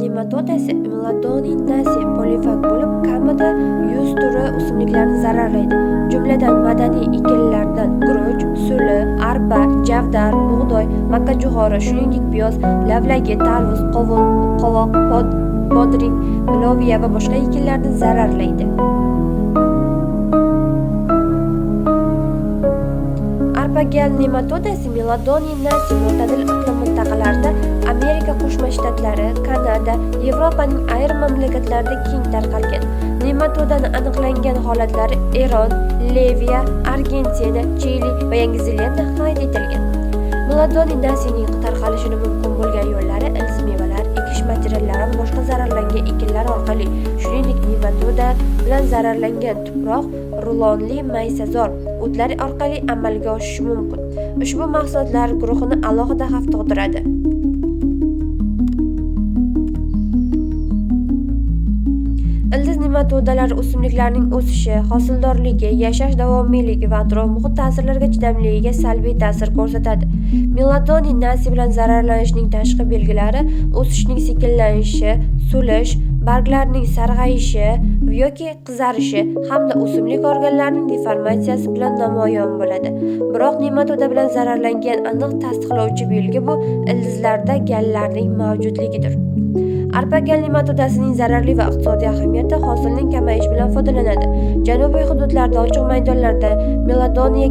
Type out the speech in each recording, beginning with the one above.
nematodasi Meladonidaceae polifag bo'lib, kamida 100 turi o'simliklarni zararlaydi. Jumladan madaniy ekinlardan guruch, suli, arpa, javdar, bug'doy, makkajo'xori, shuningdek piyoz, lavlagi, tarvuz, qovun, qovoq, bodring, loviya va boshqa ekinlarni zararlaydi. Arpa-gal nematodasi Meladonidaceae mo'tadil iqlim mintaqalarida Amerika Qo'shma Shtatlari, Kanada, Yevropaning ayrim mamlakatlarida keng tarqalgan. Nematodani aniqlangan holatlari Eron, Liviya, Argentina, Chili va Yangi Zelandiya qayd etilgan. Meladonidaceaening tarqalishini mumkin bo'lgan yo'llari ildiz mevalar, ekish materiallari va boshqa zararlangan ekinlar orqali, shuningdek nematoda bilan zararlangan tuproq, rulonli maysazor o'tlar orqali amalga oshishi mumkin. Ushbu mahsulotlar guruhini alohida xavf tug'diradi. Ildiz nematodalari o'simliklarning o'sishi, hosildorligi, yashash davomiyligi va atrof-muhit ta'sirlariga chidamliligiga salbiy ta'sir ko'rsatadi. Meladonidaceae bilan zararlanishning tashqi belgilari o'sishning sekinlashishi, so'lish, barglarning sarg'ayishi yoki qizarishi hamda o'simlik organlarining deformatsiyasi bilan namoyon bo'ladi. Biroq nematoda bilan zararlangan aniq tasdiqlovchi belgi bu ildizlarda gallarning mavjudligidir. Arpa-gal nematodasining zararli va iqtisodiy ahamiyati hosilning kamayishi bilan ifodalanadi. Janubiy hududlarda, ochiq maydonlarda meladoniya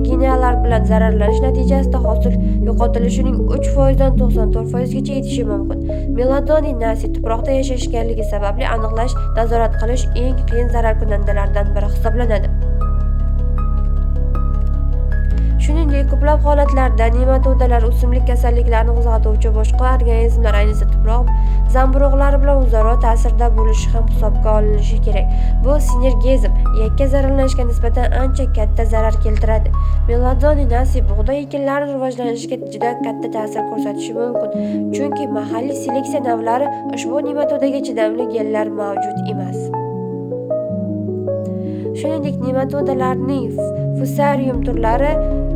bilan zararlanish natijasida hosil yo'qotilishining 3% dan 94% gacha yetishi mumkin. Meladonidaceae tuproqda yashashganligi sababli aniqlash, nazorat qilish eng qiyin zararkunandalardan biri hisoblanadi. Shuningdek, ko'plab holatlarda nematodalar o'simlik kasalliklarini qo'zg'atuvchi boshqa organizmlar, ayniqsa tuproq zamburug'lari bilan o'zaro ta'sirda bo'lishi ham hisobga olinishi kerak. Bu sinergizm yakka zararlanishga nisbatan ancha katta zarar keltiradi. Meladonidaceae bug'doy ekinlarining rivojlanishiga juda katta ta'sir ko'rsatishi mumkin, chunki mahalliy seleksiya navlari ushbu nematodaga chidamli genlar mavjud emas. Shuningdek, nematodalarning fusarium turlari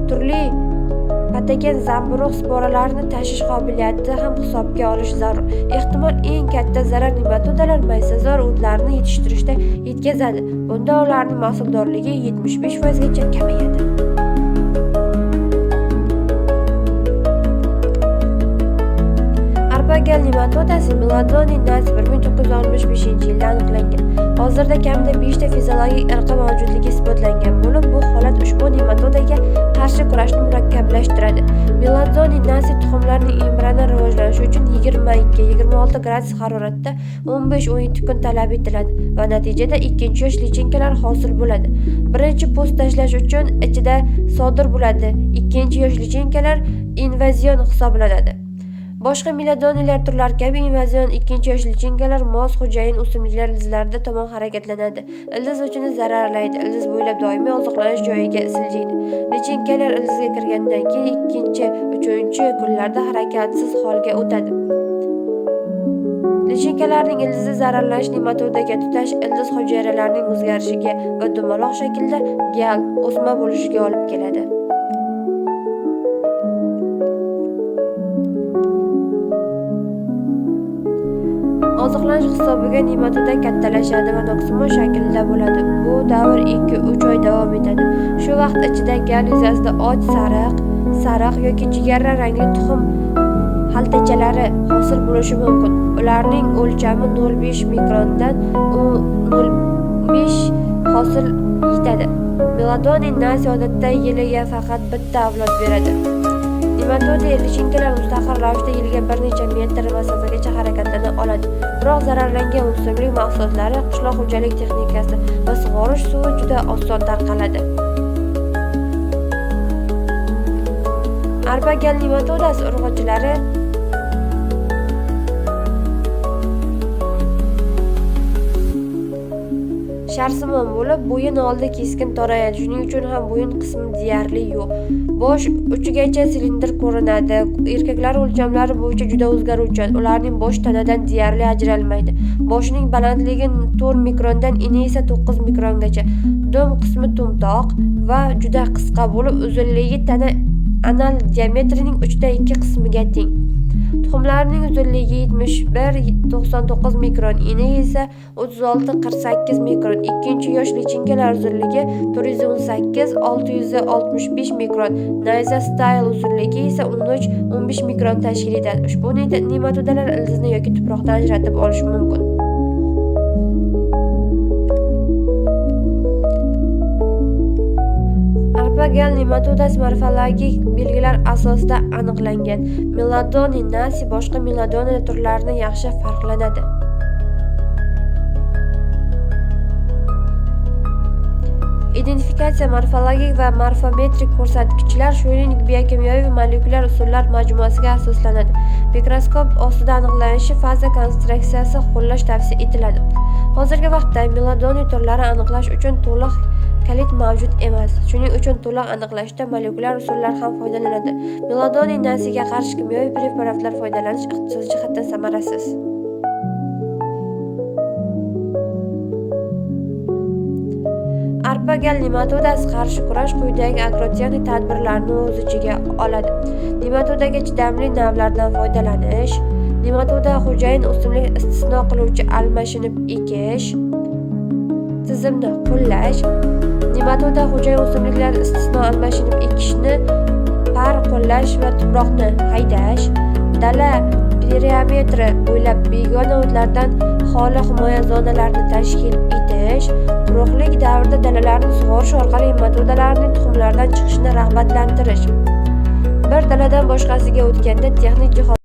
turli patogen zamburug' sporalarini tashish qobiliyati ham hisobga olish zarur. Ehtimol eng katta zarar nematodalar maysazor o'tlarni yetishtirishda yetkazadi. Bunda ularning mahsuldorligi 75% gacha kamayadi. Arpa-gal nematodasi Meladonidaceae 1965-yilda aniqlangan. Hozirda kamida 5 ta fiziologik irqi mavjudligi isbotlangan bo'lib, bu holat ushbu nematodaga qarshi kurashni murakkablashtiradi. Meladonidaceae tuxumlarining embrional rivojlanishi uchun 22-26 gradus haroratda 15-17 kun talab etiladi va natijada ikkinchi yosh lichinkalar hosil bo'ladi. Birinchi post tashlash uchun ichida sodir bo'ladi. Ikkinchi yosh lichinkalar invazion hisoblanadi. Boshqa meladoniyalar turlari kabi invazion ikkinchi yosh lichinkalar mos xo'jayin o'simliklar ildizlarida tomon harakatlanadi. Ildiz uchini zararlaydi. Ildiz bo'ylab doimiy oziqlanish joyiga siljiydi. Lichinkalar ildizga kirgandan keyin ikkinchi, uchinchi kunlarda harakatsiz holga o'tadi. Lichinkalarning ildizi zararlanish nematodaga tutash ildiz hujayralarining o'zgarishiga va dumaloq shaklda gal o'sma bo'lishiga olib keladi. Oziqlanish hisobiga nematoda kattalashadi va noksimon shaklda bo'ladi. Bu davr 2-3 oy davom etadi. Shu vaqt ichida gal yuzasida och sariq yoki jigarrang rangli tuxum xaltachalari hosil bo'lishi mumkin. Ularning o'lchami 0,5 mikrondan 0,5 hosil yetadi. Meladonidaceae odatda yiliga faqat bitta avlod beradi. Nematoda lichinkalar mustaqil ravishda yiliga bir necha metr masofagacha harakatlana oladi. Biroq zararlangan o'simlik mahsulotlari qishloq xo'jalik texnikasi va sug'orish suvi juda oson tarqaladi. Arpa-gal nematodasi urg'ochilari sharsimon bo'lib, bo'yin oldi keskin torayadi. Shuning uchun ham bo'yin qismi deyarli yo'q. Bosh uchigacha silindr ko'rinadi. Erkaklar o'lchamlari bo'yicha juda o'zgaruvchan. Ularning bosh tanadan deyarli ajralmaydi. Boshining balandligi 4 mikrondan eni esa 9 mikrongacha. Dum qismi to'mtoq va juda qisqa bo'lib, uzunligi tana anal diametrining 3/2 qismiga teng. Tuxumlarning uzunligi 71-99 mikron, eni esa 36-48 mikron. Ikkinchi yosh lichinkalar uzunligi 418-665 mikron, Nayza Style uzunligi esa 13-15 mikron tashkil etadi. Ushbu nematodalar ildizni yoki tuproqdan ajratib olish mumkin. Arpa-gal nematodasi morfologik belgilar asosida aniqlangan. Meladoni nasi boshqa meladoni turlaridan yaxshi farqlanadi. Identifikatsiya morfologik va morfometrik ko'rsatkichlar, shuningdek biokimyoviy va molekulyar usullar majmuasiga asoslanadi. Mikroskop ostida aniqlanishi faza konstruksiyasi qo'llash tavsiya etiladi. Hozirgi vaqtda meladoni turlarini aniqlash uchun to'liq kalit mavjud emas. Shuning uchun to'liq aniqlashda molekulyar usullar ham foydalanadi. Meladoni nasiga qarshi kimyoviy preparatlar foydalanish iqtisodiy jihatdan samarasiz. Arpa-gal nematodasi qarshi kurash quyidagi agrotexnik tadbirlarni o'z ichiga oladi. Nematodaga chidamli navlardan foydalanish, nematoda xo'jayin o'simlik istisno qiluvchi almashinib ekish, tizimni qo'llash, nematoda xo'jayin o'simliklar istisno almashinib ekishni par qo'llash va tuproqni haydash, dala perimetri bo'ylab begona o'tlardan xoli himoya zonalarini tashkil etish, quruqlik davrida dalalarni sug'orish orqali nematodalarning tuxumlardan chiqishini rag'batlantirish. Bir daladan boshqasiga o'tganda texnik jihoz